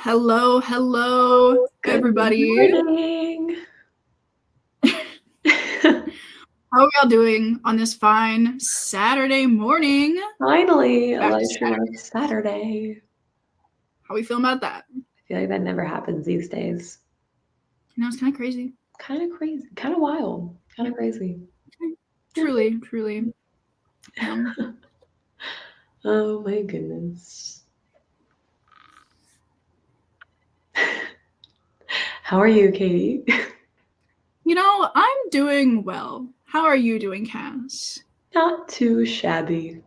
Hello, Good everybody. morning. How are y'all doing on this fine Saturday morning? Finally, Back to Elijah, Saturday. Saturday. How we feeling about that? I feel like that never happens these days. It's kind of crazy. Kind of crazy, kind of wild, kind of crazy. Truly. Oh my goodness. How are you, Katie? I'm doing well. How are you doing, Cass? Not too shabby.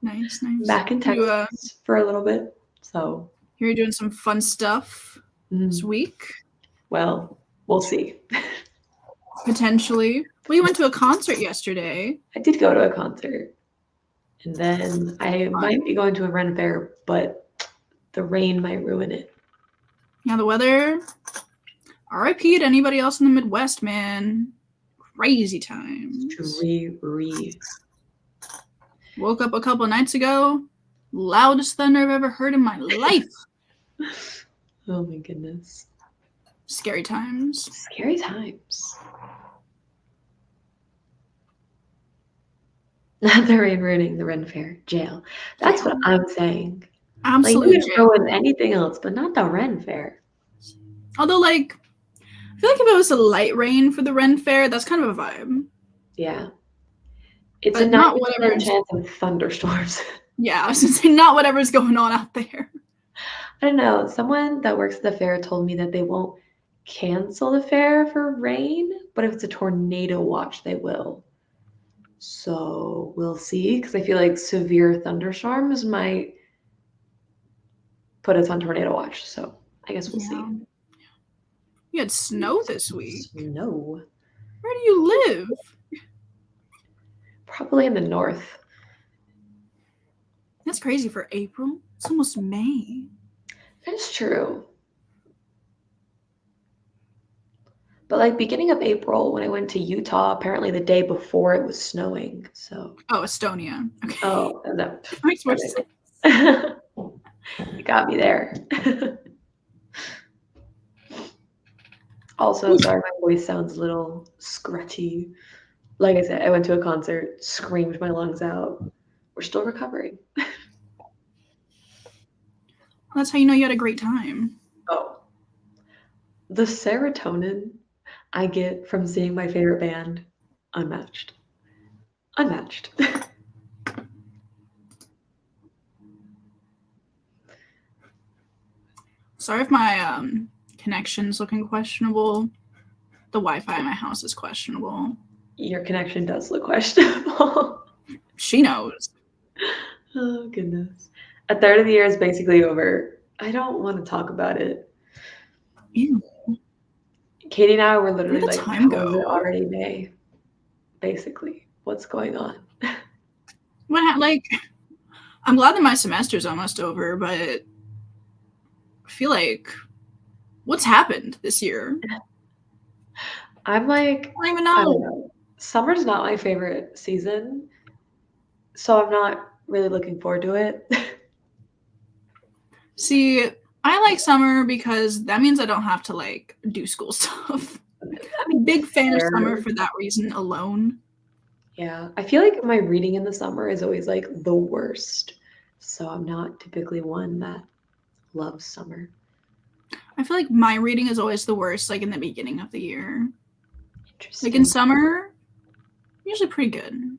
Nice. Back in You Texas for a little bit, so. You're doing some fun stuff this week? Well, we'll see. Potentially. Well, you went to a concert yesterday. I did go to a concert. And then I might be going to a Ren Fair, but the rain might ruin it. Yeah, the weather. RIP to anybody else in the Midwest, man. Crazy times. Woke up a couple nights ago. Loudest thunder I've ever heard in my life. Oh my goodness. Scary times. Scary times. Not the rain ruining the Ren Fair. Jail. That's what I'm saying. Absolute like, you jail. can go with anything else, but not the Ren Fair. Although, I feel like if it was a light rain for the Ren Fair, that's kind of a vibe. Yeah. It's but a 90% chance of thunderstorms. Yeah, I was going to say, not whatever's going on out there. I don't know. Someone that works at the fair told me that they won't cancel the fair for rain, but if it's a tornado watch, they will. So we'll see, because I feel like severe thunderstorms might put us on tornado watch. So I guess we'll see. You had snow this week. Snow? Where do you live? Probably in the north. That's crazy for April. It's almost May. That's true. But beginning of April, when I went to Utah, apparently the day before it was snowing. So. Oh, Estonia. Okay. Oh, that makes more sense. You got me there. Also, sorry, my voice sounds a little scratchy. Like I said, I went to a concert, screamed my lungs out. We're still recovering. That's how you know you had a great time. Oh. The serotonin I get from seeing my favorite band, unmatched. Unmatched. Sorry if my connection's looking questionable. The Wi-Fi in my house is questionable. Your connection does look questionable. She knows. Oh, goodness. A third of the year is basically over. I don't want to talk about it. Ew. Katie and I were literally Where'd the like, time how is go? it already May? Basically, what's going on? I'm glad that my semester's almost over, but I feel like, what's happened this year? I'm like, I don't even I don't know. know. Summer's not my favorite season, so I'm not really looking forward to it. See, I like summer because that means I don't have to do school stuff. I'm a big fan of summer for that reason alone. Yeah, I feel like my reading in the summer is always the worst, so I'm not typically one that loves summer. I feel like my reading is always the worst, in the beginning of the year. Interesting. In summer, usually pretty good.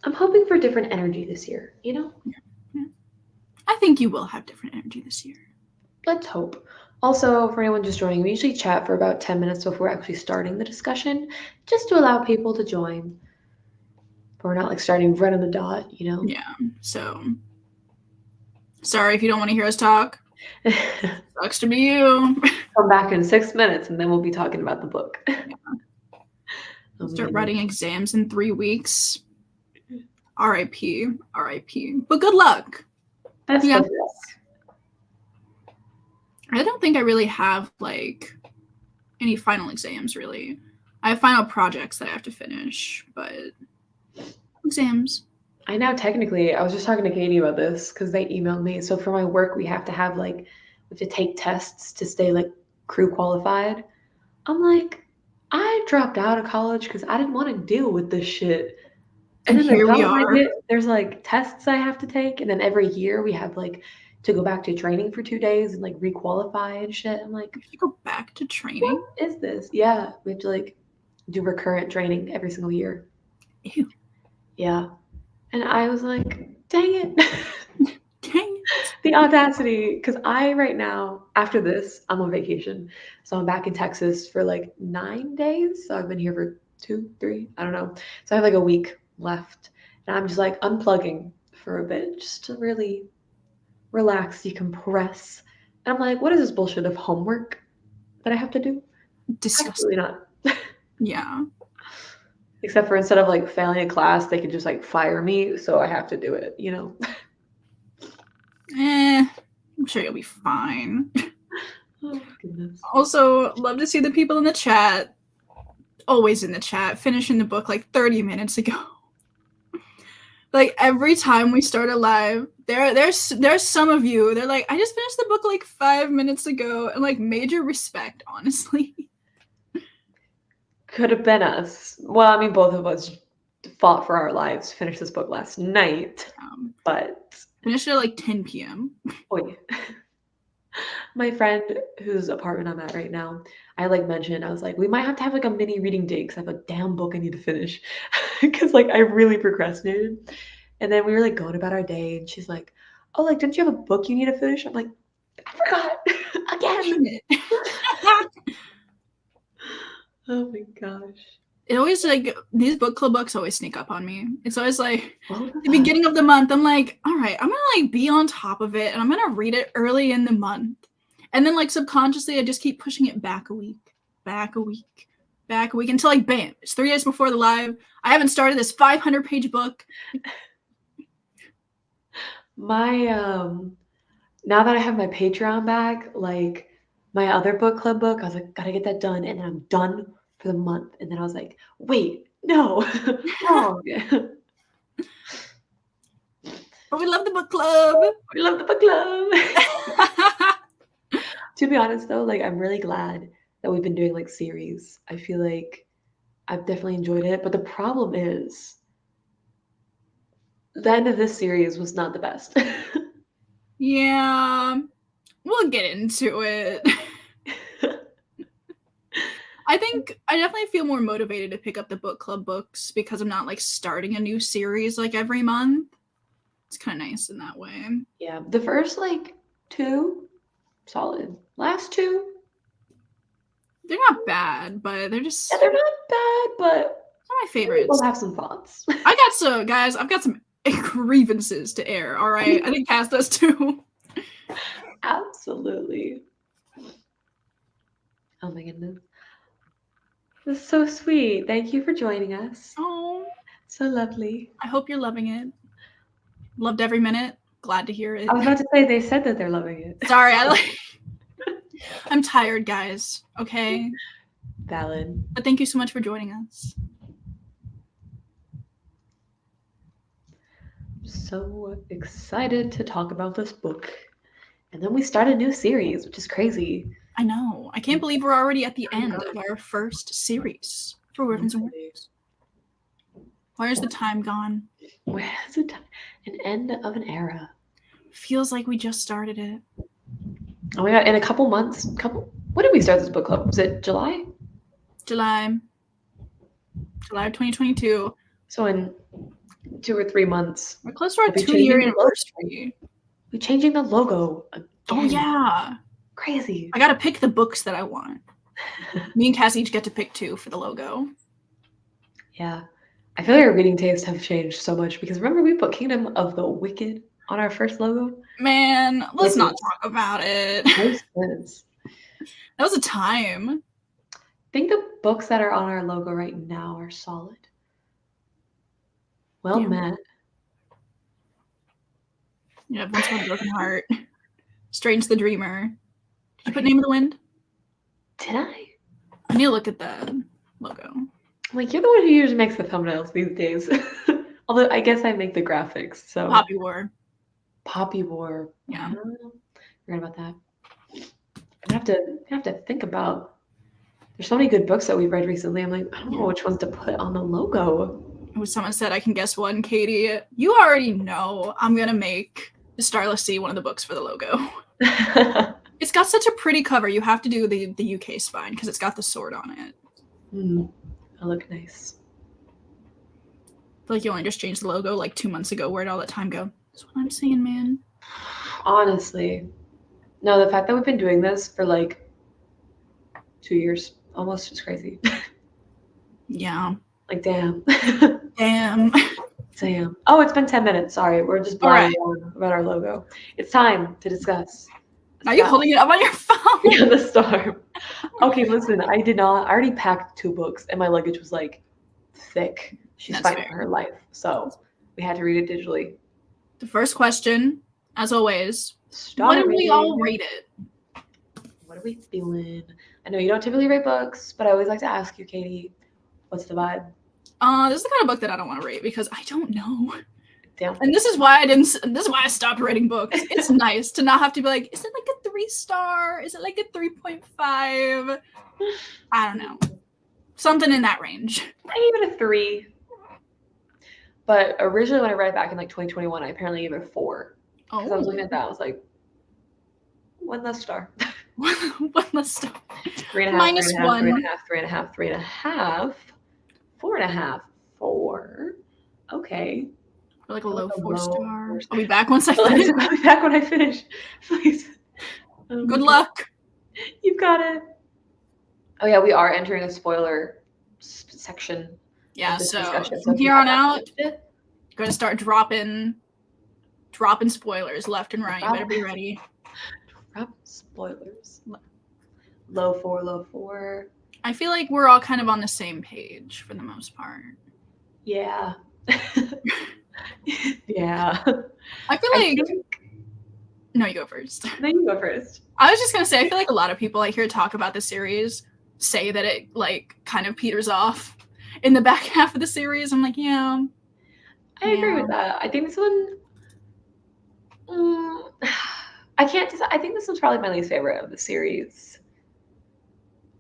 I'm hoping for different energy this year, Yeah. I think you will have different energy this year. Let's hope. Also, for anyone just joining, we usually chat for about 10 minutes before actually starting the discussion, just to allow people to join. But we're not starting right on the dot, Yeah, so sorry if you don't want to hear us talk. Sucks to be you. Come back in 6 minutes and then we'll be talking about the book. Yeah. Start writing exams in 3 weeks. R.I.P. R.I.P. But good luck. Best of luck. I don't think I really have any final exams really. I have final projects that I have to finish, but exams. I know technically, I was just talking to Katie about this because they emailed me. So for my work, we have to have we we have to take tests to stay like crew qualified. I'm like, I dropped out of college because I didn't want to deal with this shit. And And then the here we job are. market, there's like tests I have to take, and then every year we have like to go back to training for 2 days and like requalify and shit. I'm like, You go back to what training. is this? Yeah, we have to like do recurrent training every single year. Ew. Yeah. And I was like, dang it. Dang it. The audacity. Because I, right now, after this, I'm on vacation. So I'm back in Texas for like 9 days. So I've been here for 2, 3, I don't know. So I have like a week left. And I'm just like unplugging for a bit just to really relax, decompress. And I'm like, what is this bullshit of homework that I have to do? Absolutely Disgusting. not. Yeah. Except for instead of like failing a class, they could just like fire me. So I have to do it, you know? I'm sure you'll be fine. Oh, goodness. Also, love to see the people in the chat. Always in the chat, finishing the book like 30 minutes ago. Like every time we start a live, there's some of you. They're like, I just finished the book like 5 minutes ago, and like major respect, honestly. Could have been us. Well, I mean, both of us fought for our lives to finish this book last night, but Finished at like 10 p.m. boy, my friend whose apartment I'm at right now, I like mentioned, I was like, we might have to have like a mini reading day because I have a damn book I need to finish because like I really procrastinated. And then we were like going about our day, and she's like, "Oh, like, don't you have a book you need to finish?" I'm like, "I forgot again." Oh my gosh. It always like these book club books always sneak up on me. It's always like What was the beginning of the month. I'm like, all right, I'm gonna like be on top of it, and I'm gonna read it early in the month, and then like subconsciously, I just keep pushing it back a week, back a week, back a week until like bam, it's 3 days before the live. I haven't started this 500-page book. My now that I have my Patreon back, like my other book club book, I was like, gotta get that done, and then I'm done for the month. And then I was like, wait, no, wrong. But we love the book club. We love the book club. To be honest though, like I'm really glad that we've been doing like series. I feel like I've definitely enjoyed it. But the problem is the end of this series was not the best. Yeah, we'll get into it. I think I definitely feel more motivated to pick up the book club books because I'm not like starting a new series like every month. It's kind of nice in that way. Yeah, the first like 2, solid. Last 2, They're not bad, but they're just yeah, they're not bad, but my favorites. We'll have some thoughts. I got some guys. I've got some grievances to air. All right, I think Cass does too. Absolutely. Oh my goodness. This is so sweet. Thank you for joining us. Oh, so lovely. I hope you're loving it. Loved every minute. Glad to hear it. I was about to say they said that they're loving it. Sorry, I'm tired, guys. Okay. Valid. But thank you so much for joining us. So excited to talk about this book. And then we start a new series, which is crazy. I know. I can't believe we're already at the end of our first series for Wyverns and Wyverns. Where's the time gone? Where's the time? An end of an era. Feels like we just started it. Oh my god, in a couple months. When did we start this book club? Was it July? July of 2022. So in 2 or 3 months. We're close to our 2-year anniversary. We're changing the logo again. Oh yeah. Crazy. I gotta pick the books that I want. Me and Cassie each get to pick 2 for the logo. Yeah. I feel like our reading tastes have changed so much because remember we put Kingdom of the Wicked on our first logo? Man, let's not talk about it. That was a time. I think the books that are on our logo right now are solid. Well met. Yeah, Once Upon a Broken Heart. Strange the Dreamer. Did you put Name of the Wind? Did I? I need to look at the logo. I'm like, you're the one who usually makes the thumbnails these days. Although I guess I make the graphics. So Poppy War. Poppy War. Yeah. Forgot about that. have to think about. There's so many good books that we've read recently. I'm like, I don't know which ones to put on the logo. Someone said I can guess one, Katie. You already know I'm gonna make the Starless Sea one of the books for the logo. It's got such a pretty cover. You have to do the UK spine because it's got the sword on it. It'll look nice. I feel like you only just changed the logo like 2 months ago. Where'd all that time go? That's what I'm saying, man. Honestly. No, the fact that we've been doing this for like 2 years almost is crazy. Yeah. Like, damn. Damn. Damn. Oh, it's been 10 minutes. Sorry. We're just blabbing on about our logo. It's time to discuss. Are you holding it up on your phone? Yeah, the storm. Okay, listen. I already packed 2 books and my luggage was like thick. She's fighting for her life. So we had to read it digitally. The first question, as always, what did we all rate it? What are we feeling? I know you don't typically rate books, but I always like to ask you, Katie, what's the vibe? This is the kind of book that I don't want to rate because I don't know. Damn. And this is why I stopped rating books. It's nice to not have to be like, is it like a 3-star? Is it like a 3.5? I don't know. Something in that range. I gave it a 3. But originally when I read it back in like 2021, I apparently gave it a 4. Because I was looking at that, I was like, 1 less star. 1 less star. 3.5, Minus 1. 3.5, 3.5, 4.5, 4. Okay. Or like a low 4 star. I'll be back once I finish. I'll be back when I finish. Please. Good luck. You've got it. Oh yeah, we are entering a spoiler section. Yeah, so from here on out, I'm going to start dropping spoilers left and right. You better be ready. Drop spoilers. Low 4, low 4. I feel like we're all kind of on the same page for the most part. Yeah. Yeah. I feel like... No, you go first. No, you go first. I was just going to say, I feel like a lot of people I hear talk about the series say that it like kind of peters off in the back half of the series. I'm like, yeah. I agree with that. I think this one... I can't decide. I think this was probably my least favorite of the series.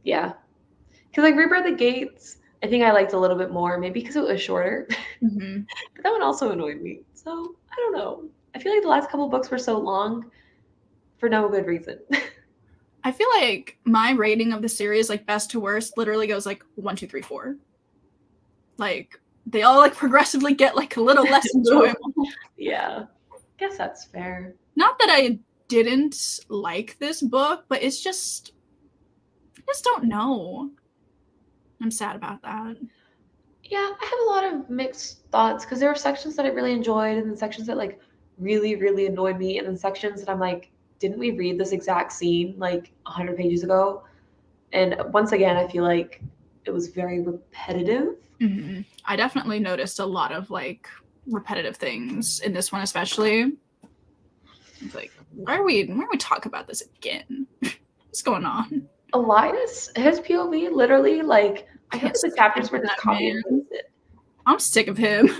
Yeah. Because like Reaper of the Gates, I think I liked a little bit more, maybe because it was shorter. Mm-hmm. But that one also annoyed me. So I don't know. I feel like the last couple books were so long for no good reason. I feel like my rating of the series, like best to worst, literally goes like 1, 2, 3, 4. Like they all like progressively get like a little less enjoyable. Yeah. Guess that's fair. Not that I didn't like this book, but it's just I just don't know. I'm sad about that. Yeah, I have a lot of mixed thoughts because there were sections that I really enjoyed and then sections that like really, really annoyed me, and then sections that I'm like, didn't we read this exact scene like 100 pages ago? And once again, I feel like it was very repetitive. Mm-hmm. I definitely noticed a lot of like repetitive things in this one, especially. It's like, why are we talking about this again? What's going on? Elias, his POV, literally, like, I hope the chapters were just copied. I'm sick of him.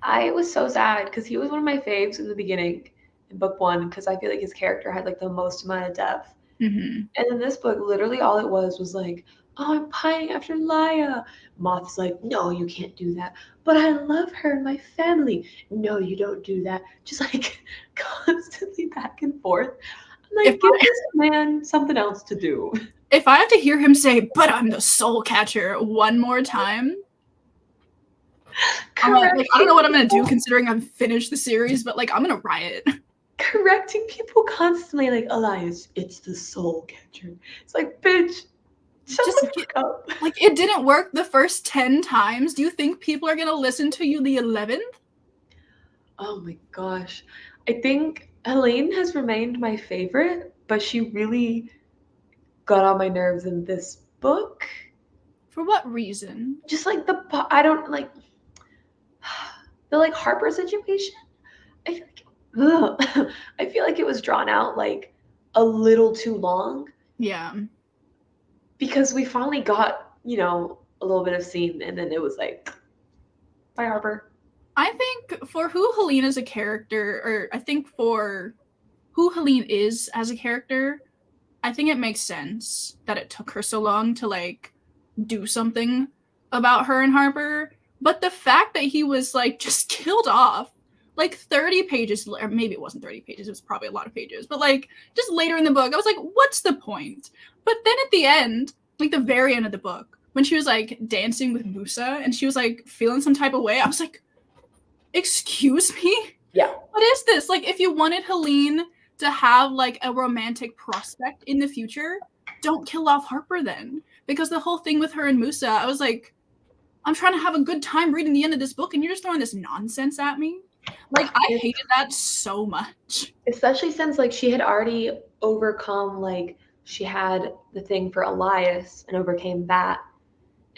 I was so sad because he was one of my faves in the beginning in book 1 because I feel like his character had like the most amount of depth. Mm-hmm. And in this book, literally all it was like, oh, I'm pining after Laya. Moth's like, no, you can't do that. But I love her and my family. No, you don't do that. Just like constantly back and forth. I'm like, give this man something else to do. If I have to hear him say, but I'm the soul catcher one more time, I don't know what I'm going to do considering I've finished the series, but like I'm going to riot. Correcting people constantly, like, Elias, it's the soul catcher. It's like, bitch, shut the fuck up. Like, it didn't work the first 10 times. Do you think people are going to listen to you the 11th? Oh my gosh. I think Helene has remained my favorite, but she really got on my nerves in this book. For what reason? Just like I don't like the like Harper situation. I feel like it was drawn out like a little too long. Yeah. Because we finally got, you know, a little bit of scene and then it was like, bye Harper. I think for who Helene is a character, or I think for who Helene is as a character, I think it makes sense that it took her so long to like do something about her and Harper. But the fact that he was like just killed off like 30 pages, or maybe it wasn't 30 pages, it was probably a lot of pages, but like just later in the book, I was like, what's the point? But then at the end, like the very end of the book, when she was like dancing with Musa and she was like feeling some type of way, I was like, excuse me? Yeah. What is this? Like, if you wanted Helene to have like a romantic prospect in the future, don't kill off Harper then. Because the whole thing with her and Musa, I was like, I'm trying to have a good time reading the end of this book and you're just throwing this nonsense at me. Like, I hated that so much. Especially since like she had already overcome, like she had the thing for Elias and overcame that.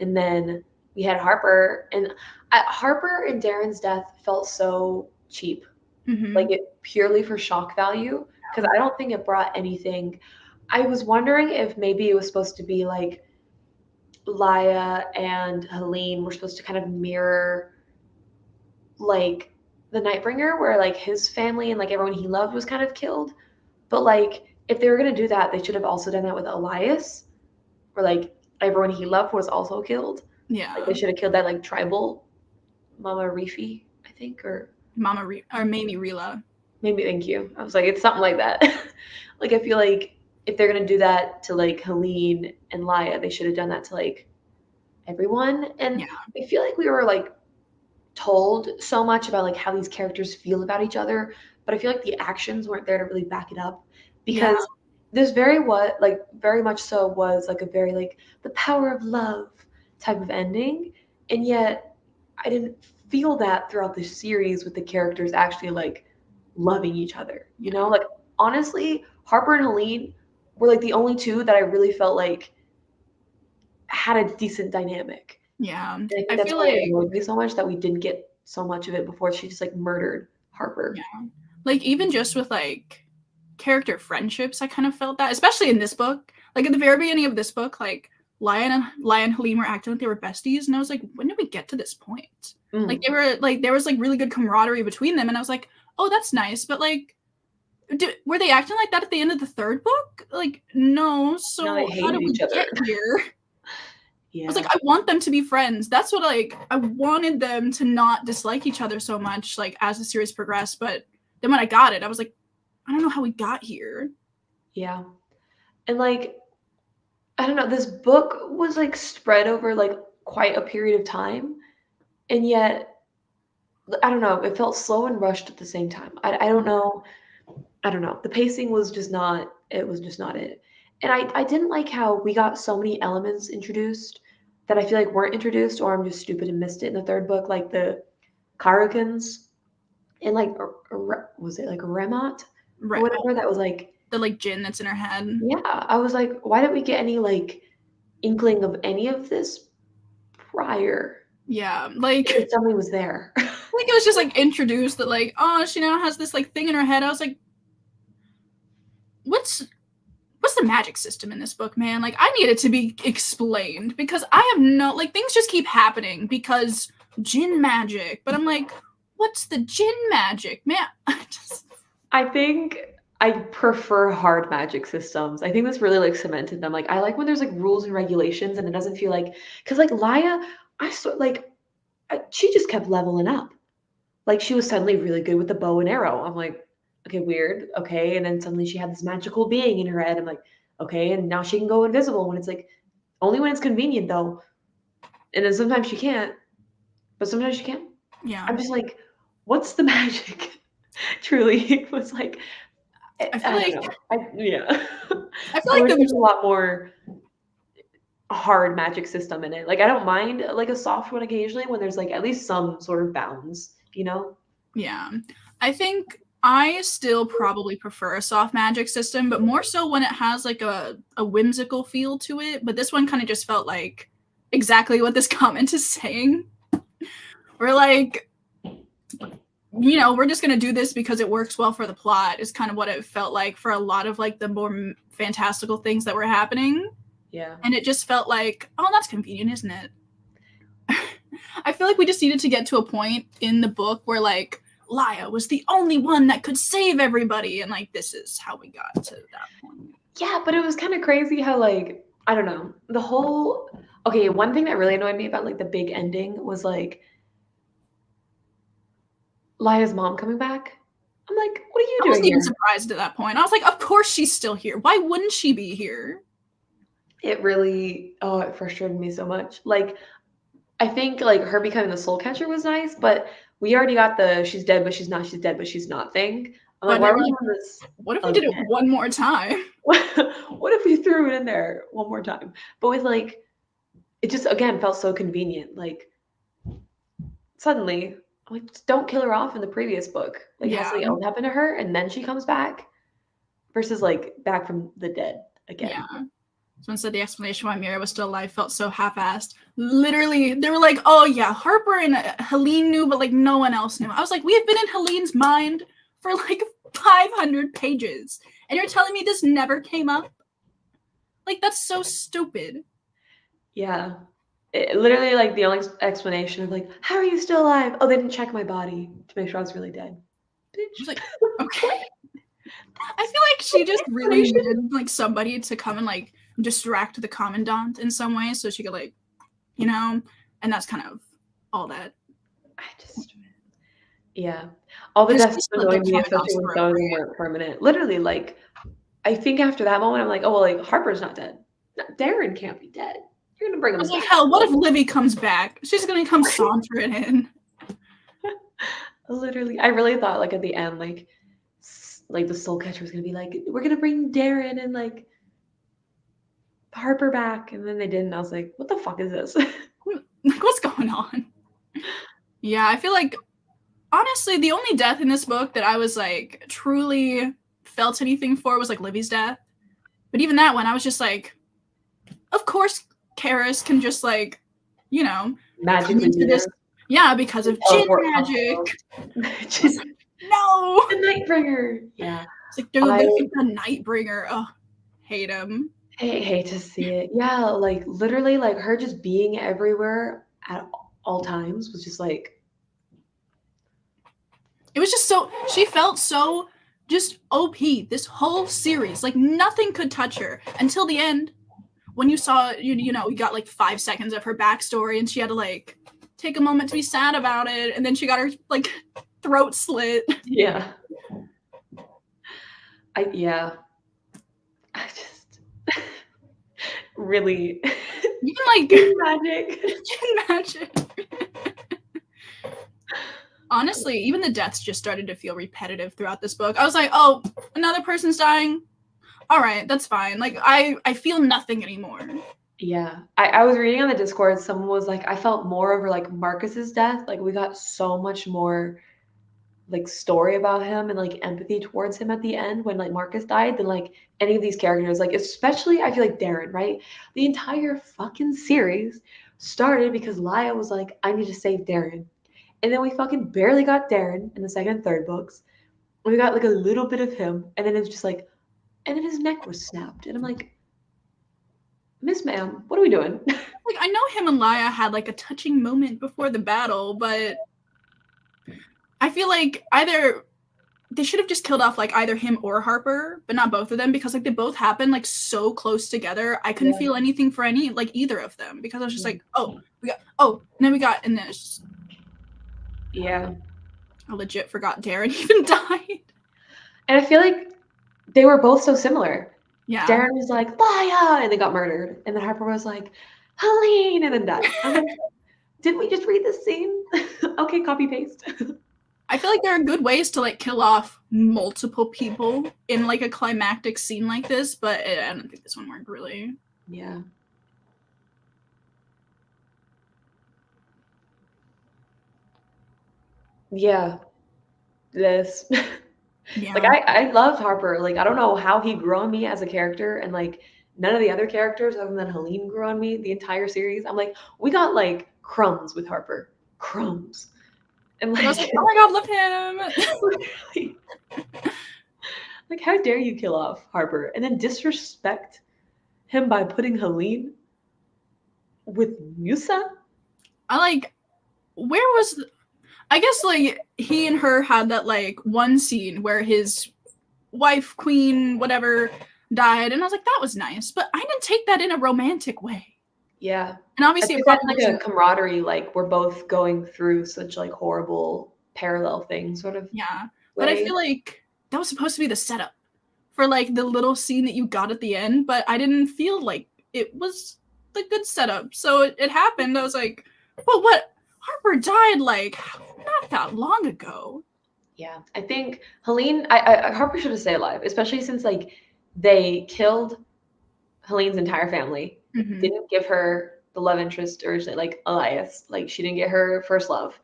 And then we had Harper, and Harper and Darren's death felt so cheap. Mm-hmm. Like it purely for shock value, because I don't think it brought anything. I was wondering if maybe it was supposed to be like Laya and Helene were supposed to kind of mirror like the Nightbringer, where like his family and like everyone he loved was kind of killed. But like if they were gonna do that, they should have also done that with Elias, where like everyone he loved was also killed. Yeah. Like they should have killed that like tribal Mama Rifi, I think, or maybe Rila. Maybe, thank you. I was like, it's something like that. Like I feel like if they're gonna do that to like Helene and Laya, they should have done that to like everyone. And Yeah. I feel like we were like told so much about like how these characters feel about each other, but I feel like the actions weren't there to really back it up, because this very much so was like a very like the power of love type of ending, and yet I didn't feel that throughout the series with the characters actually like loving each other, you know? Like honestly, Harper and Helene were like the only two that I really felt like had a decent dynamic. Yeah. And I think I that's feel why like it annoyed me so much that we didn't get so much of it before she just like murdered Harper. Yeah. Like even just with like character friendships, I kind of felt that, especially in this book. Like at the very beginning of this book, like Laya and Helene were acting like they were besties, and I was like, when did we get to this point? Like they were like there was like really good camaraderie between them, and I was like, oh, that's nice, but like were they acting like that at the end of the third book? Like no. So No, they how did hated we each other. get here? Yeah. I was like, I want them to be friends. That's what like I wanted them to not dislike each other so much, like as the series progressed. But then when I got it, I was like, I don't know how we got here. Yeah. And like, I don't know, this book was like spread over like quite a period of time. And yet, I don't know, it felt slow and rushed at the same time. I don't know. I don't know. The pacing was just not, it was just not it. And I didn't like how we got so many elements introduced that I feel like weren't introduced, or I'm just stupid and missed it in the third book, like the Karukans and like, was it like Remot? Or whatever that was like. The like gin that's in her head. Yeah. I was like, why didn't we get any like inkling of any of this prior? Yeah. Like because somebody was there. I think it was just like introduced that like, oh, she now has this like thing in her head. I was like, what's the magic system in this book, man? Like I need it to be explained, because I have no like things just keep happening because jinn magic. But I'm like, what's the jinn magic, man? I think I prefer hard magic systems. I think this really like cemented them. Like I like when there's like rules and regulations and it doesn't feel like, because like Laya, she just kept leveling up. Like she was suddenly really good with the bow and arrow. I'm like, okay, weird. Okay. And then suddenly she had this magical being in her head. I'm like, okay. And now she can go invisible when it's like, only when it's convenient though. And then sometimes she can't, but sometimes she can. Yeah. I'm just like, what's the magic? Truly, it was like, I feel like, yeah. I feel like there's a lot more hard magic system in it. Like I don't mind like a soft one occasionally when there's like at least some sort of bounds, you know? Yeah. I think I still probably prefer a soft magic system, but more so when it has like a whimsical feel to it. But this one kind of just felt like exactly what this comment is saying. We're like, you know, we're just going to do this because it works well for the plot is kind of what it felt like for a lot of like the more fantastical things that were happening. Yeah. And it just felt like, oh, that's convenient, isn't it? I feel like we just needed to get to a point in the book where like Laya was the only one that could save everybody, and like this is how we got to that point. Yeah, but it was kind of crazy how like I don't know the whole. Okay, one thing that really annoyed me about like the big ending was like Lia's mom coming back. I'm like, what are you I doing wasn't even here? surprised at that point. I was like, of course she's still here. Why wouldn't she be here? It really, oh, it frustrated me so much. Like, I think like her becoming the soul catcher was nice, but we already got the she's dead, but she's dead, but she's not thing. I'm like, But why they are were we like, doing this what if we did it again? one more time? What if we threw it in there one more time? But with like, it just again felt so convenient. Like, suddenly, I'm like, just don't kill her off in the previous book. Like, has Yeah, something else happen to her and then she comes back versus like back from the dead yeah. again. So instead, the explanation why Mira was still alive felt so half-assed. Literally, they were like, "Oh yeah, Harper and Helene knew, but like no one else knew." I was like, "We have been in Helene's mind for like 500 pages, and you're telling me this never came up? Like that's so stupid." Yeah. Literally, like the only explanation of like, how are you still alive? Oh, they didn't check my body to make sure I was really dead. I was Bitch. like, "Okay." What? I feel like she What's just the really explanation? needed like somebody to come and like distract the commandant in some way, so she could like, you know, and that's kind of all that. I just, yeah. All the Because deaths she slit the annoyed me, especially commandant's when throat, some of them right? weren't permanent. Literally, like, I think after that moment, I'm like, oh, well, like, Harper's not dead. No, Darren can't be dead. You're gonna bring I him was like, back. hell, what if Livy comes back? She's gonna come sauntering in. Literally, I really thought, like, at the end, like the soul catcher was gonna be like, we're gonna bring Darren and, like, Harper back. And then they didn't. I was like, what the fuck is this? Like, what's going on? Yeah, I feel like honestly, the only death in this book that I was like truly felt anything for was like Livy's death. But even that one, I was just like, of course, Karis can just like, you know, come Magically into be this. there. Yeah, because of Jin Teleport across the magic. world. I was like, no. The Nightbringer. Yeah. It's like, dude, I look at the Nightbringer. Oh, hate him. hate to see it. Yeah, like literally like her just being everywhere at all times was just like It was just so she felt so just OP this whole series. Like nothing could touch her until the end when you saw you know, we got like 5 seconds of her backstory and she had to like take a moment to be sad about it, and then she got her like throat slit. yeah. Yeah. I just really Even like magic. magic. Honestly, even the deaths just started to feel repetitive throughout this book. I was like, oh, another person's dying. All right, that's fine. Like I feel nothing anymore. Yeah. I was reading on the Discord, someone was like, I felt more over like Marcus's death. Like we got so much more like story about him and like empathy towards him at the end when like Marcus died than like any of these characters. Like especially I feel like Darren, right? The entire fucking series started because Lia was like, I need to save Darren. And then we fucking barely got Darren in the second and third books. We got like a little bit of him, and then it was just like, and then his neck was snapped. And I'm like, Miss Ma'am, what are we doing? Like I know him and Lia had like a touching moment before the battle, but I feel like either they should have just killed off like either him or Harper, but not both of them because like they both happened like so close together. I couldn't Yeah. feel anything for any like either of them because I was just Yeah. like, oh, we got and then we got and this. Yeah. I legit forgot Darren even died. And I feel like they were both so similar. Yeah. Darren was like, Lia, and then got murdered. And then Harper was like, Helene, and then died. I'm like, didn't we just read this scene? Okay, copy paste. I feel like there are good ways to like kill off multiple people in like a climactic scene like this, but I don't think this one worked really. Yeah. Yeah. This. Yeah. Like I loved Harper. Like I don't know how he grew on me as a character, and like none of the other characters other than Helene grew on me the entire series. I'm like, we got like crumbs with Harper. Crumbs. And But I was like like, oh my god, love him. literally, like how dare you kill off Harper and then disrespect him by putting Helene with Musa? I like where was I guess like he and her had that like one scene where his wife, queen, whatever, died, and I was like, that was nice, but I didn't take that in a romantic way. Yeah. And I obviously, it think that's probably like a wasn't. camaraderie, like we're both going through such like horrible parallel things sort of Yeah, but I way. feel like that was supposed to be the setup for like the little scene that you got at the end, but I didn't feel like it was the good setup. So it happened. I was like, well, what? Harper died like not that long ago. Yeah. I think Helene, Harper should have stayed alive, especially since like they killed Helene's entire family, Mm-hmm. didn't give her the love interest originally, like Elias. Like she didn't get her first love.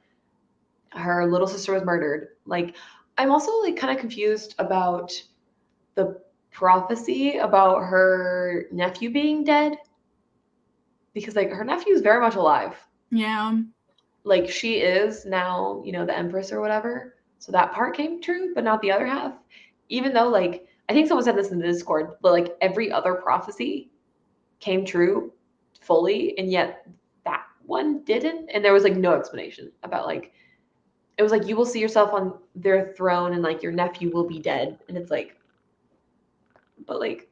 Her little sister was murdered. Like I'm also like kind of confused about the prophecy about her nephew being dead because like her nephew is very much alive. Yeah. Like she is now, the empress or whatever. So that part came true, but not the other half. Even though like I think someone said this in the Discord, but like every other prophecy came true fully, and yet that one didn't. And there was like no explanation about like it was like you will see yourself on their throne and like your nephew will be dead. And it's like but like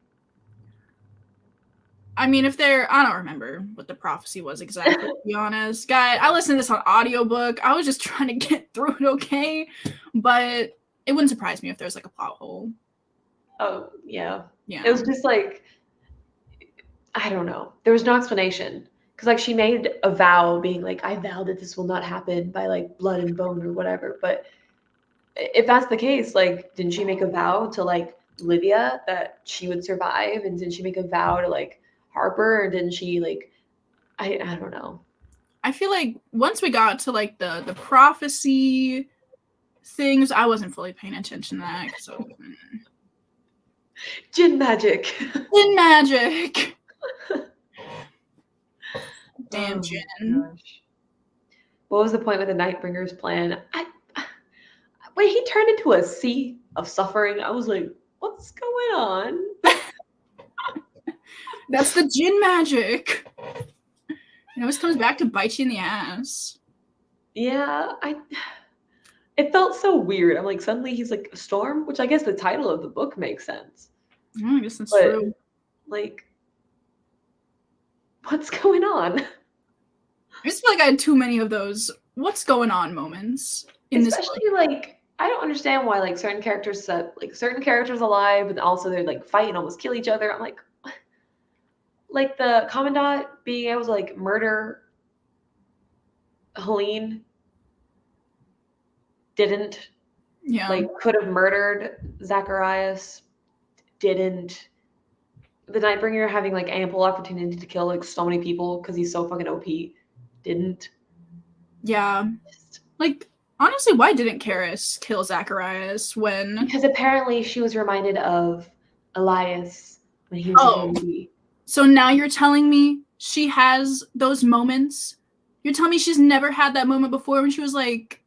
I mean, if they're, I don't remember what the prophecy was exactly, to be honest. Guy, I listened to this on audiobook. I was just trying to get through it okay. But it wouldn't surprise me if there's like a plot hole. oh yeah. Yeah. It was just like I don't know. There was no explanation. Because like she made a vow being like, I vow that this will not happen by like blood and bone or whatever. But if that's the case, like, didn't she make a vow to like Livia that she would survive? And didn't she make a vow to like Harper? Or didn't she like I don't know. I feel like once we got to like the prophecy things, I wasn't fully paying attention to that. So Jin magic. in magic. Damn Oh Jin. my gosh. What was the point with the Nightbringer's plan? When he turned into a sea of suffering, I was like, what's going on? That's the Jin magic. It always comes back to bite you in the ass. Yeah, it felt so weird. I'm like, suddenly he's like a storm, which I guess the title of the book makes sense. I guess that's But true. like, what's going on? I just feel like I had too many of those "what's going on" moments in this book. Especially like, I don't understand why like certain characters set like certain characters alive, but also they're like fight and almost kill each other. I'm like, like the commandant being able to like murder Helene didn't. Yeah. Like could have murdered Zacharias, didn't. The Nightbringer having like ample opportunity to kill like so many people because he's so fucking OP, didn't. Yeah. Like, honestly, why didn't Karis kill Zacharias when... Because apparently she was reminded of Elias when he was a baby. So now you're telling me she has those moments? You're telling me she's never had that moment before when she was like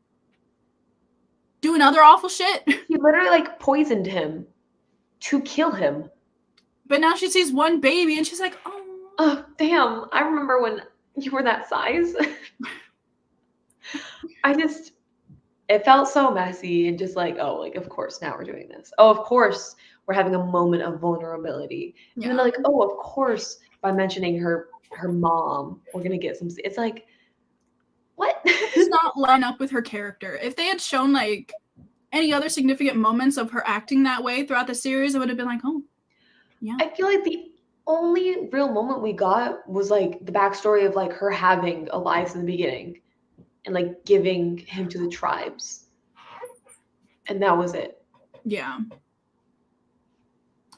doing other awful shit? He literally like poisoned him to kill him. But now she sees one baby and she's like, oh damn, I remember when you were that size. It felt so messy and just like, oh, like, of course, now we're doing this. Oh, of course, we're having a moment of vulnerability. Yeah. And then like, oh, of course, by mentioning her mom, we're going to get some, it's like, what? Does not line up with her character. If they had shown like any other significant moments of her acting that way throughout the series, I would have been like, oh, yeah. I feel like the only real moment we got was like the backstory of like her having Elias in the beginning and like giving him to the tribes. And that was it. Yeah.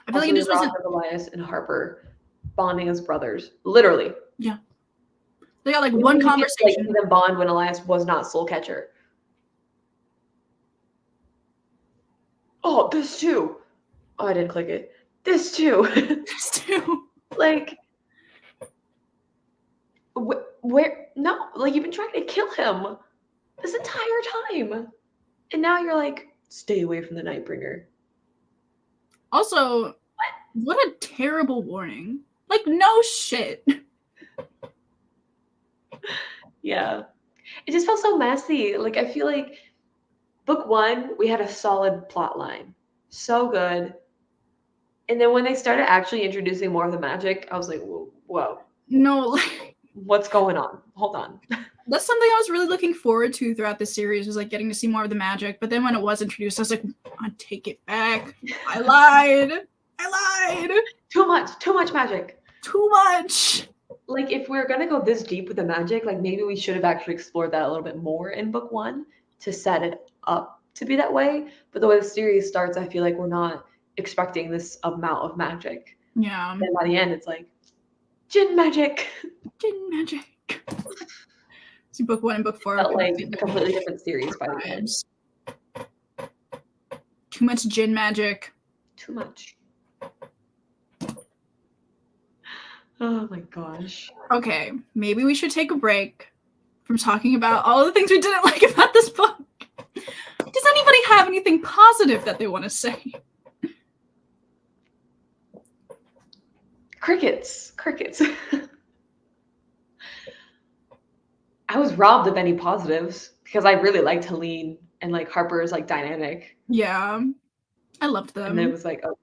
I feel like it just wasn't Elias and Harper bonding as brothers. Literally. Yeah. They got like one conversation. Like them bond when Elias was not Soul Catcher. Oh, this too. Oh, I didn't click it. This too. This too. Like, where? No, like you've been trying to kill him this entire time, and now you're like, stay away from the Nightbringer. Also, what a terrible warning. Like, no shit. Yeah. It just felt so messy. Like, I feel like book one, we had a solid plot line. So good. And then when they started actually introducing more of the magic, I was like, whoa, No, like, what's going on? Hold on. that's something I was really looking forward to throughout the series, was like getting to see more of the magic. But then when it was introduced, I was like, I take it back. I lied. Too much magic. Too much. Like, if we're gonna go this deep with the magic, like maybe we should have actually explored that a little bit more in book one to set it up to be that way. But the way the series starts, I feel like we're not expecting this amount of magic. Yeah. And by the end, it's like Jin magic. Jin magic. See, book 1 and book 4 Felt like a completely different series by the end. Too much Jin magic. Too much. Oh my gosh. Okay, maybe we should take a break from talking about all the things we didn't like about this book. Does anybody have anything positive that they want to say? Crickets. I was robbed of any positives because I really liked Helene and like Harper's like dynamic. Yeah, I loved them. And then it was like, oh.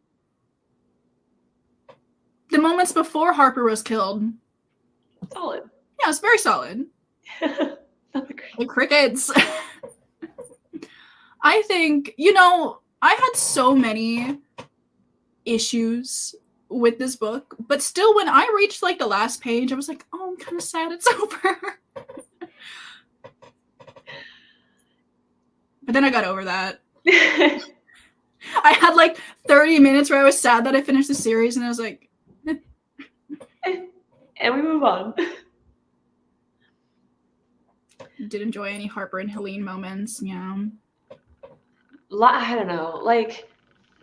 The moments before Harper was killed. Solid. Yeah, it's very solid. The crickets. I think, I had so many issues with this book, but still when I reached like the last page, I was like, oh, I'm kind of sad it's over. But then I got over that. I had like 30 minutes where I was sad that I finished the series, and I was like, and we move on. Did enjoy any Harper and Helene moments. Yeah. I don't know. Like,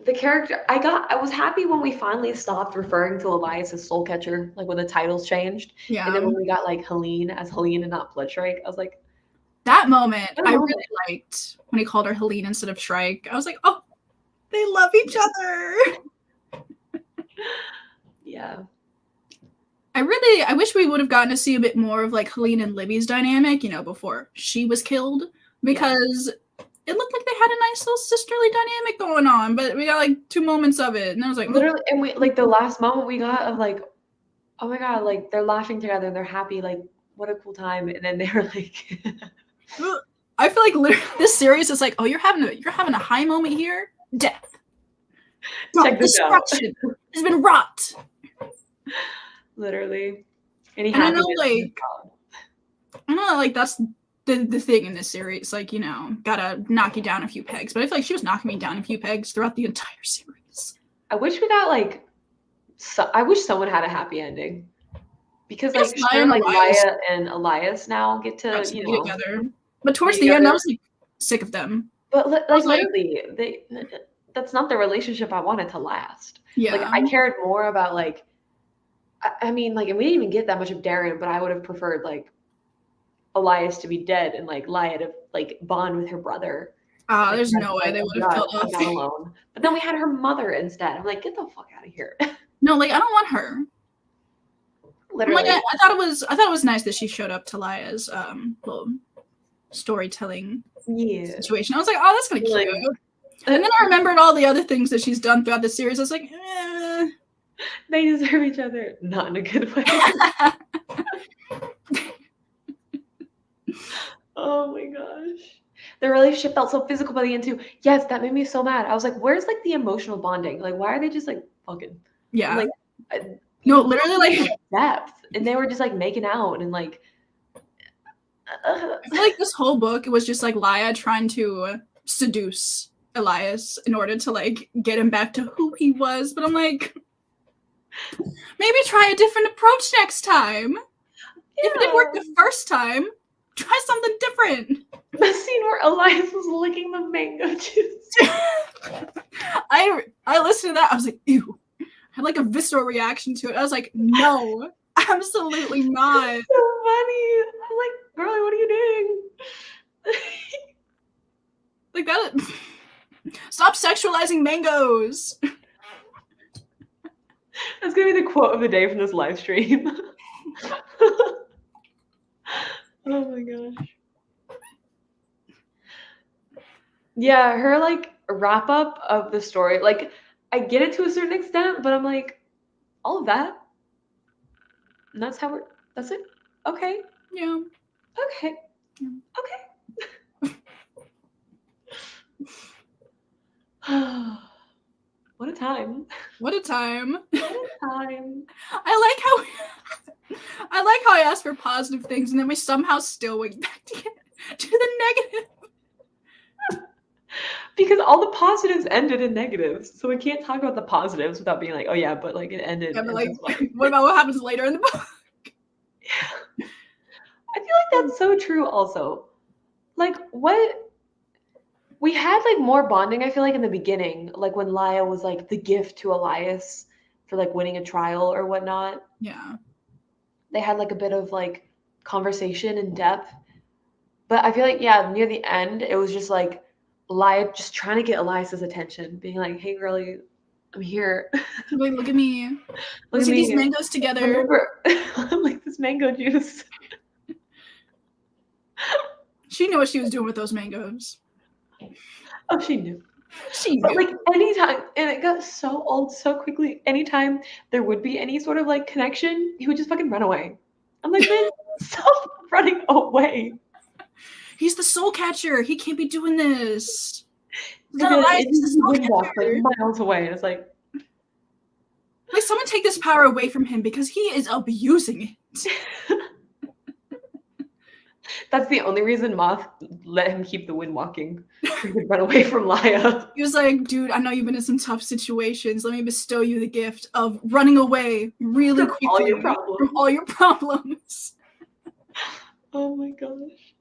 the character, I was happy when we finally stopped referring to Elias as Soul Catcher, like when the titles changed. Yeah. And then when we got like Helene as Helene and not Bloodstrike, I was like, that moment I really liked when he called her Helene instead of Shrike. I was like, oh, they love each other. Yeah. I wish we would have gotten to see a bit more of like Helene and Libby's dynamic, before she was killed, because it looked like they had a nice little sisterly dynamic going on, but we got like 2 moments of it, and I was like, literally, and we like the last moment we got of like, oh my god, like they're laughing together and they're happy, like what a cool time, and then they were like, I feel like literally this series is like, oh, you're having a high moment here, death. Check this out. Has been wrought. Literally. And I know, like that's the thing in this series, like, gotta knock you down a few pegs. But I feel like she was knocking me down a few pegs throughout the entire series. I wish we got like, I wish someone had a happy ending, because like sure, like Maya and Elias now get to be together. But towards the end, I was like sick of them. But like literally, that's not the relationship I wanted to last. Yeah. Like I cared more about like, I mean, like, and we didn't even get that much of Darren, but I would have preferred like Elias to be dead and like Laia to like bond with her brother. Like, there's no way they would have killed off alone. But then we had her mother instead. I'm like, get the fuck out of here. No, like I don't want her. Literally, like, I thought it was nice that she showed up to Laia's little storytelling situation. I was like, oh, that's kind of cute. And then I remembered all the other things that she's done throughout the series. I was like, they deserve each other, not in a good way. Oh my gosh. The relationship felt so physical by the end too. Yes, that made me so mad. I was like, where's like the emotional bonding? Like, why are they just like fucking? Yeah. Like, no, literally like depth. And they were just like making out and like. I feel like this whole book was just like Laia trying to seduce Elias in order to like get him back to who he was. But I'm like, maybe try a different approach next time. Yeah. If it didn't work the first time, try something different. The scene where Elias was licking the mango juice. I listened to that. I was like, ew. I had like a visceral reaction to it. I was like, no, absolutely not. So funny. I'm like, girlie, what are you doing? Like that. Stop sexualizing mangoes. That's gonna be the quote of the day from this live stream. Oh my gosh. Yeah, her like wrap up of the story, like I get it to a certain extent, but I'm like, all of that? And that's how that's it? Okay. Yeah. Okay. Yeah. Okay. What a time. What a time. What a time. I like how I asked for positive things and then we somehow still went back to the negative. Because all the positives ended in negatives. So we can't talk about the positives without being like, oh yeah, but like it ended. Yeah, but like, what about what happens later in the book? Yeah. I feel like that's so true also. Like what we had like more bonding, I feel like in the beginning, like when Laya was like the gift to Elias for like winning a trial or whatnot. Yeah. They had like a bit of like conversation in depth. But I feel like, yeah, near the end, it was just like Laya just trying to get Elias's attention, being like, hey girlie, I'm here. Like, look at me. Look Let's at eat me. these mangoes together. Remember, I'm like this mango juice. She knew what she was doing with those mangoes. Oh, she knew. She knew. But like anytime, and it got so old so quickly. Anytime there would be any sort of like connection, he would just fucking run away. I'm like, man, stop running away. He's the soul catcher. He can't be doing this. He's the wind walk like miles away. And it's like someone take this power away from him because he is abusing it. That's the only reason Moth let him keep the wind walking. He could run away from Laya. He was like, dude, I know you've been in some tough situations. Let me bestow you the gift of running away really quickly from all your problems. Oh my gosh.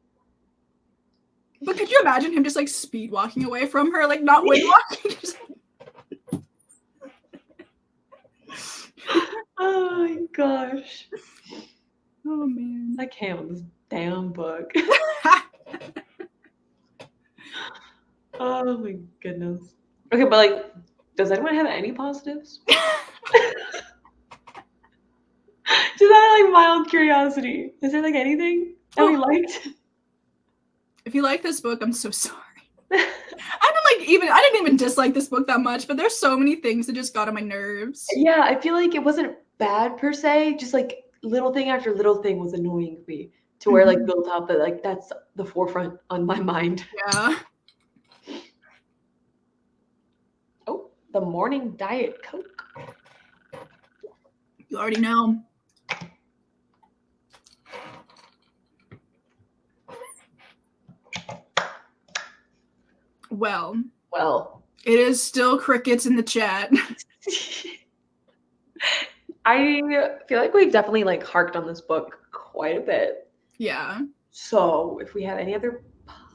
But could you imagine him just like speed walking away from her, like not wind walking? Oh my gosh. Oh man. I can't with this damn book. Oh my goodness. Okay, but like, does anyone have any positives? Just out of like mild curiosity, is there like anything that we liked? If you like this book, I'm so sorry. I didn't even dislike this book that much, but there's so many things that just got on my nerves. Yeah, I feel like it wasn't bad per se, just like little thing after little thing was annoying me to where like built up, but like that's the forefront on my mind. Yeah. Oh, the morning Diet Coke. You already know. Well, it is still crickets in the chat. I feel like we've definitely like harked on this book quite a bit. Yeah. So if we have any other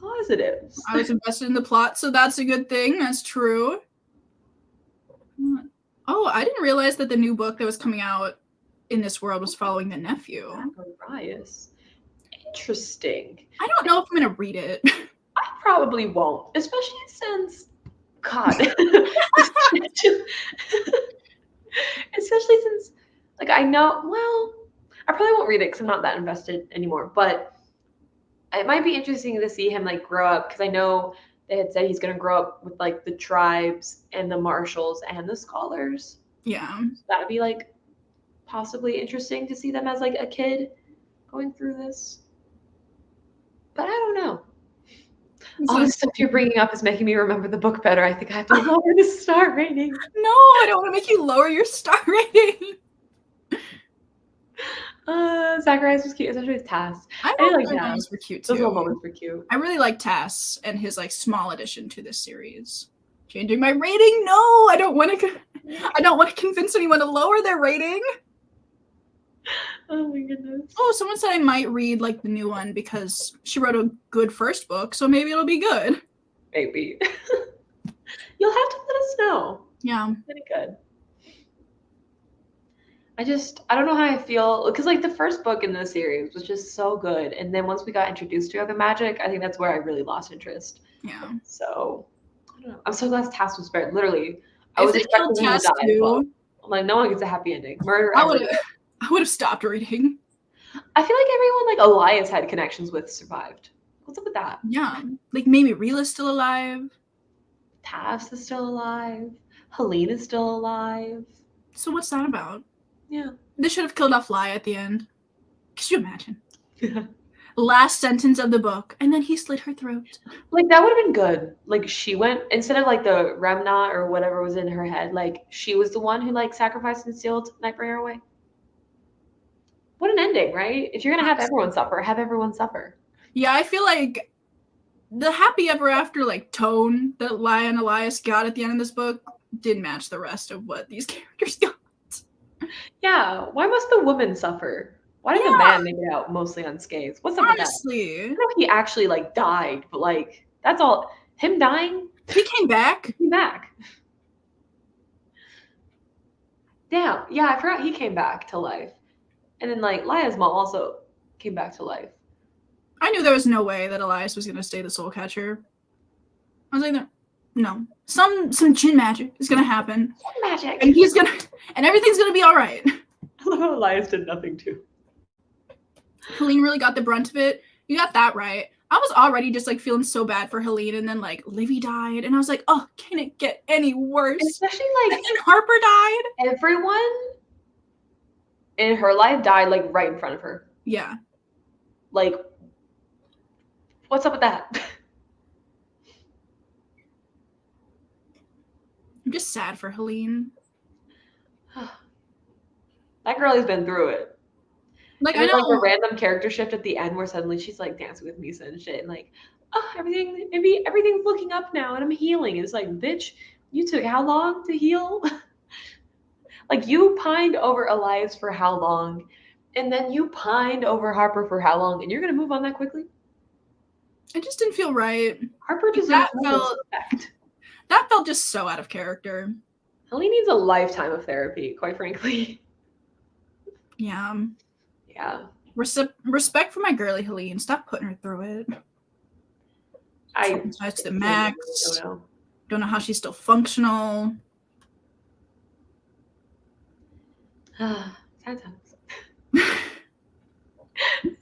positives. I was invested in the plot, so that's a good thing. That's true. Oh, I didn't realize that the new book that was coming out in this world was following the nephew. Zacharias. Interesting. I don't know if I'm going to read it. I probably won't, especially since, God. Especially since, like, I know, well, I probably won't read it because I'm not that invested anymore, but it might be interesting to see him, like, grow up because I know they had said he's going to grow up with, like, the tribes and the marshals and the scholars. Yeah. So that would be, like, possibly interesting to see them as, like, a kid going through this. But I don't know. All the stuff you're bringing up is making me remember the book better. I think I have to lower the star rating. No, I don't want to make you lower your star rating. Zacharias was cute, especially with Tass. I like Tass. Moments were cute too. Those little moments were cute. I really like Tass and his like small addition to this series. Changing my rating? No, I don't want to convince anyone to lower their rating. Oh my goodness. Oh, someone said I might read like the new one because she wrote a good first book, so maybe it'll be good. Maybe. You'll have to let us know. Yeah. Pretty good. I don't know how I feel because like the first book in the series was just so good, and then once we got introduced to other magic, I think that's where I really lost interest. Yeah. So I don't know. I'm so glad Tass was spared. Literally, I was expecting him to die. Well, I'm like, no one gets a happy ending. Murder. I would have stopped reading. I feel like everyone like Elias had connections with survived. What's up with that? Yeah. Like maybe Rila's still alive. Tass is still alive. Helene is still alive. So what's that about? Yeah. They should have killed off Lia at the end. Could you imagine? Last sentence of the book, and then he slit her throat. Like, that would have been good. Like, she went, instead of like the Remnant or whatever was in her head, like, she was the one who like sacrificed and sealed Nightbringer away. What an ending, right? If you're gonna have everyone suffer, have everyone suffer. Yeah, I feel like the happy ever after like tone that Lia and Elias got at the end of this book did match the rest of what these characters got. Yeah, why must the woman suffer? Why did the man make it out mostly unscathed? What's up with that? Honestly, I know he actually like died, but like that's all. Him dying, he came back. he came back. Damn, yeah, I forgot he came back to life, and then like Lia's mom also came back to life. I knew there was no way that Elias was gonna stay the soul catcher. I was like, no, some Jinn magic is gonna happen, Magic, and he's gonna, and everything's gonna be all right. Elias did nothing too. Helene really got the brunt of it. You got that right. I was already just like feeling so bad for Helene, and then like Livy died, and I was like, oh, can it get any worse? And especially like and then Harper died. Everyone in her life died like right in front of her. Yeah. Like, what's up with that? I'm just sad for Helene. That girl has been through it. Like, and I know, like the random character shift at the end where suddenly she's like dancing with Misa and shit, and like, oh, everything's looking up now, and I'm healing. And it's like, bitch, you took how long to heal? Like, you pined over Elias for how long, and then you pined over Harper for how long, and you're gonna move on that quickly? it just didn't feel right. Harper deserves That no felt- respect. That felt just so out of character. Helene needs a lifetime of therapy, quite frankly. Yeah. Yeah. Respect for my girly Helene. Stop putting her through it. Traumatized to the max. Don't know how she's still functional. Sad times.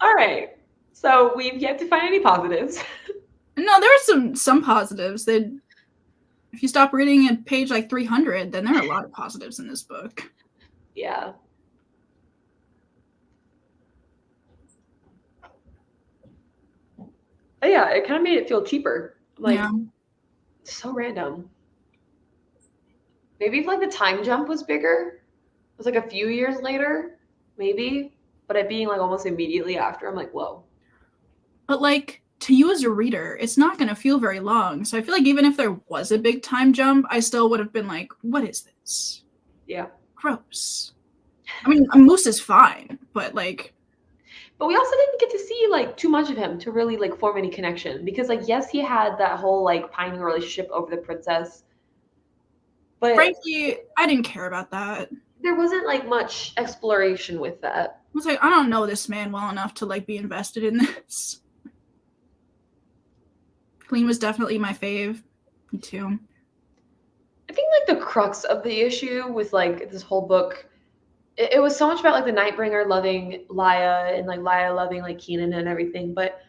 All right. So we've yet to find any positives. No, there are some positives. If you stop reading at page like 300, then there are a lot of positives in this book. Yeah. But yeah, it kind of made it feel cheaper. Like, so random. Maybe if like the time jump was bigger, it was like a few years later, maybe. But it being like almost immediately after, I'm like, whoa. But like, to you as a reader, it's not going to feel very long. So I feel like even if there was a big time jump, I still would have been like, what is this? Yeah. Gross. I mean, Moose is fine, but like... But we also didn't get to see like too much of him to really like form any connection. Because like, yes, he had that whole like pining relationship over the princess. But frankly, I didn't care about that. There wasn't like much exploration with that. I was like, I don't know this man well enough to like be invested in this. Clean was definitely my fave. Me too. I think like the crux of the issue with like this whole book, it was so much about like the Nightbringer loving Lia and like Lia loving like Keenan and everything, but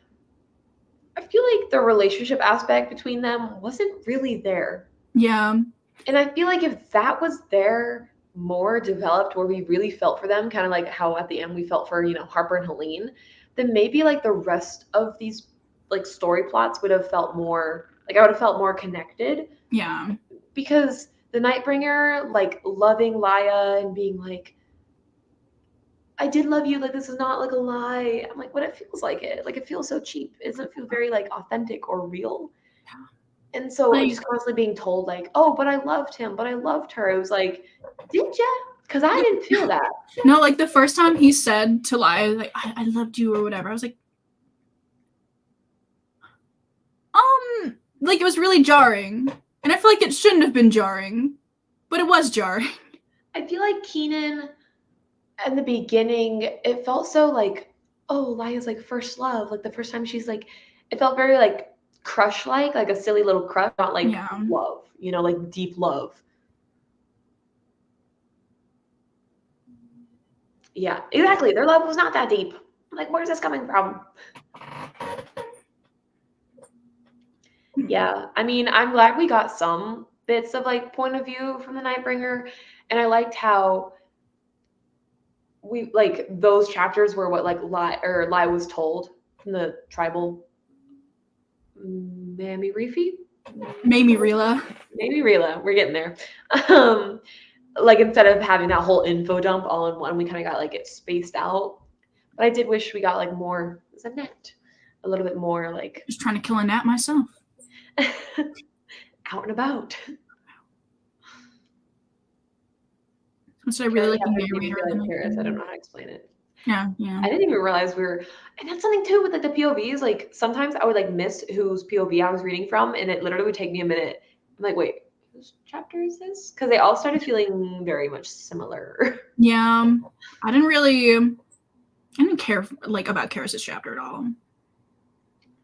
I feel like the relationship aspect between them wasn't really there. Yeah. And I feel like if that was there, more developed, where we really felt for them, kind of like how at the end we felt for, you know, Harper and Helene, then maybe like the rest of these like story plots would have felt more like I would have felt more connected. Yeah. Because the Nightbringer like loving Lia and being like, I did love you, like this is not like a lie. I'm like, what it feels like it. Like it feels so cheap. It doesn't feel very like authentic or real. Yeah. And so like, just constantly being told like, oh, but I loved him, but I loved her. It was like, did ya? Because I didn't feel that. No, like the first time he said to Lia, like, I loved you or whatever, I was like it was really jarring. And I feel like it shouldn't have been jarring, but it was jarring. I feel like Keenan, in the beginning, it felt so like, oh, Lia's like first love. Like the first time she's like, it felt very like crush-like, like a silly little crush, not like love, you know, like deep love. Yeah, exactly. Their love was not that deep. Like, where's this coming from? Yeah, I mean, I'm glad we got some bits of like point of view from the Nightbringer, and I liked how we like those chapters were what like lie was told from the tribal Mammy Reefy. Mamie Rila. Maybe Rila, we're getting there. Um, like instead of having that whole info dump all in one, we kind of got like it spaced out. But I did wish we got like more Zanette, a little bit more like Just trying to kill a gnat myself. out and about. So I really like the Like narrator. Paris. I don't know how to explain it. Yeah. I didn't even realize and that's something too with like the POVs. Like sometimes I would like miss whose POV I was reading from, and it literally would take me a minute. I'm like, wait, whose chapter is this? Because they all started feeling very much similar. Yeah. I didn't care like about Karis's chapter at all.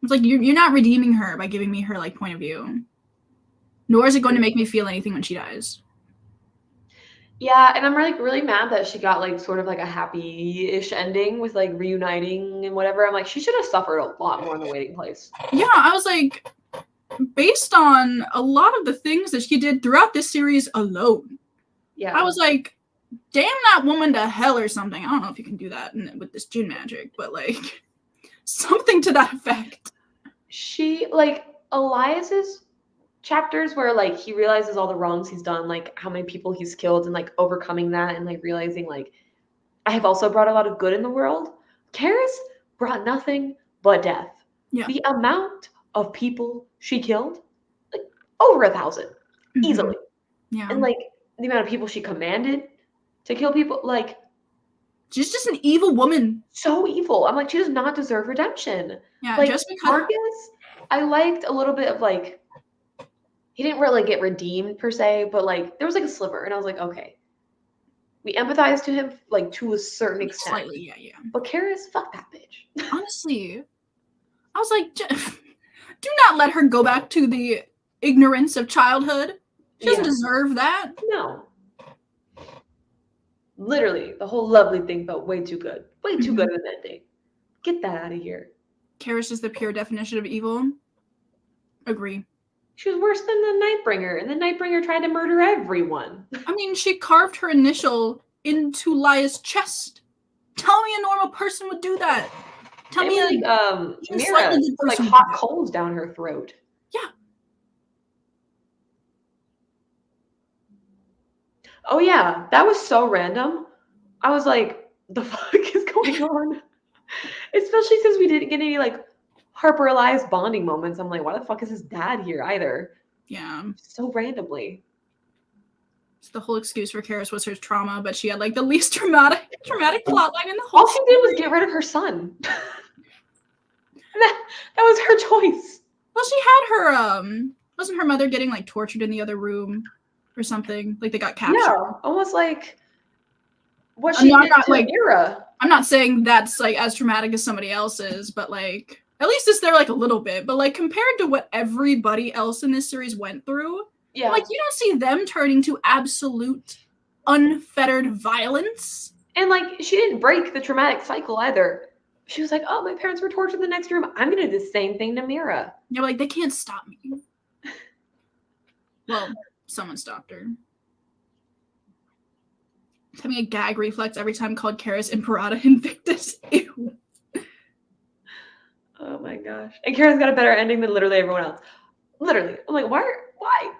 It's like you're not redeeming her by giving me her like point of view. Nor is it going to make me feel anything when she dies. Yeah, and I'm like really mad that she got like sort of like a happy-ish ending with like reuniting and whatever. I'm like, she should have suffered a lot more in the waiting place. Yeah, I was like, based on a lot of the things that she did throughout this series alone, Yeah, I was like, damn that woman to hell or something. I don't know if you can do that with this gin magic, but like something to that effect. she like Elias's chapters where like he realizes all the wrongs he's done, like how many people he's killed, and like overcoming that and like realizing like I have also brought a lot of good in the world. Karis brought nothing but death. Yeah. The amount of people she killed, like over 1,000, easily. Yeah. And like the amount of people she commanded to kill people, like she's just an evil woman. So evil. I'm like, she does not deserve redemption. Yeah, like just because Marcus, I liked a little bit of like he didn't really get redeemed per se, but like there was like a sliver, and I was like, okay. We empathize to him like to a certain extent. Slightly, yeah. But Karis, fuck that bitch. Honestly, I was like, do not let her go back to the ignorance of childhood. She doesn't deserve that. No. Literally, the whole lovely thing felt way too good. Way too good of an ending. Get that out of here. Karis is the pure definition of evil. Agree. She was worse than the Nightbringer, and the Nightbringer tried to murder everyone. I mean, she carved her initial into Lia's chest. Tell me a normal person would do that. Tell me Mira, like hot coals down her throat. Yeah. Oh yeah, that was so random. I was like, the fuck is going on? Especially since we didn't get any like Harper Elias bonding moments. I'm like, why the fuck is his dad here either? Yeah. So randomly. The whole excuse for Karis was her trauma, but she had like the least traumatic plotline in the whole All she did was get rid of her son. that was her choice. Well, she had her wasn't her mother getting like tortured in the other room or something? Like they got captured. Yeah, almost like what she did to like Mira. I'm not saying that's like as traumatic as somebody else's, but like at least it's there like a little bit. But like compared to what everybody else in this series went through, yeah, like you don't see them turning to absolute unfettered violence. And like she didn't break the traumatic cycle either. She was like, oh, my parents were tortured in the next room. I'm gonna do the same thing to Mira. Yeah, like they can't stop me. Well, someone stopped her. Having a gag reflex every time called Karis Imperator Invictus. Ew. Oh my gosh. And Karen's got a better ending than literally everyone else. Literally. I'm like, why?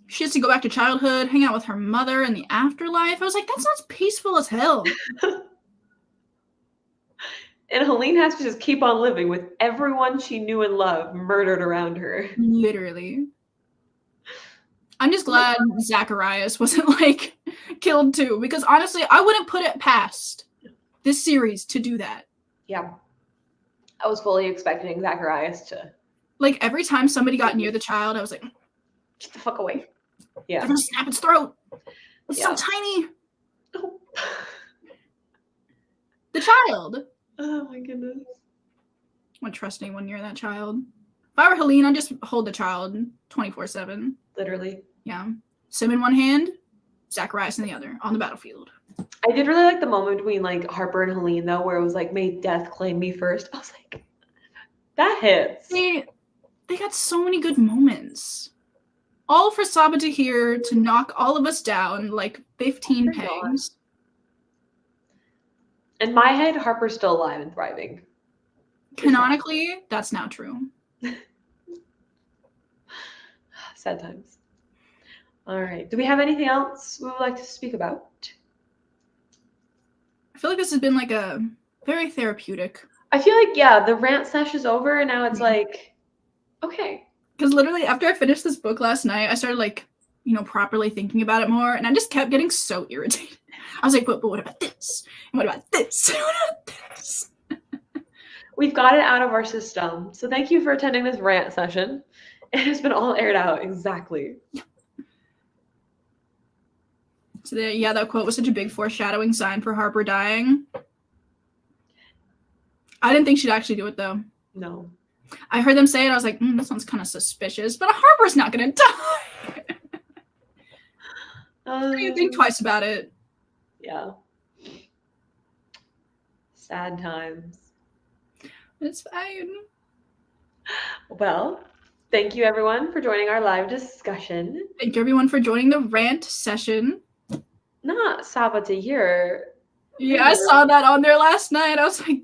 She has to go back to childhood, hang out with her mother in the afterlife. I was like, that sounds peaceful as hell. And Helene has to just keep on living with everyone she knew and loved murdered around her. Literally. I'm just glad Zacharias wasn't like killed too, because honestly, I wouldn't put it past this series to do that. Yeah. I was fully expecting Zacharias to. Like every time somebody got near the child, I was like, get the fuck away. Yeah. I'm gonna snap its throat. It's so tiny. Oh. The child. Oh my goodness. I wouldn't trust anyone near that child. If I were Helene, I'd just hold the child 24/7. Literally. Yeah. Sim in one hand, Zacharias in the other, on the battlefield. I did really like the moment between like Harper and Helene though, where it was like, may death claim me first. I was like, that hits. They got so many good moments. All for Saba to hear to knock all of us down like 15 They're gone. pegs. In my head, Harper's still alive and thriving. Canonically, that's now true. Sad times. All right. Do we have anything else we would like to speak about? I feel like this has been like a very therapeutic. I feel like, yeah, the rant sesh is over and now it's like, okay. Because literally after I finished this book last night, I started like, properly thinking about it more. And I just kept getting so irritated. I was like, but what about this? And what about this? And what about this? We've got it out of our system. So thank you for attending this rant session. It has been all aired out. Exactly. So that quote was such a big foreshadowing sign for Harper dying. I didn't think she'd actually do it though. No. I heard them say it. I was like, this one's kind of suspicious, but Harper's not going to die. You think twice about it. Yeah. Sad times. It's fine. Well, thank you everyone for joining our live discussion. Thank you everyone for joining the rant session. Not Saba to hear. Yeah, I saw that on there last night. I was like,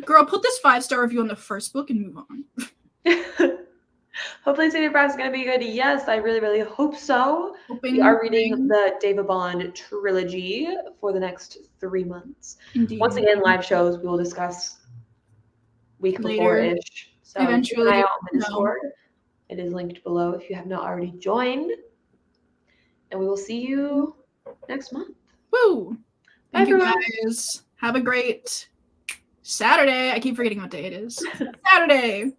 girl, put this 5-star review on the first book and move on. Hopefully Saving Pride is going to be good. Yes, I really, really hope so. We are reading the David Bond trilogy for the next 3 months. Indeed. Once again, live shows we will discuss week before-ish. So eventually, keep an eye out on the Discord. It is linked below if you have not already joined. And we will see you next month. Woo! Thank Bye, you everyone. guys. Have a great Saturday. I keep forgetting what day it is. Saturday.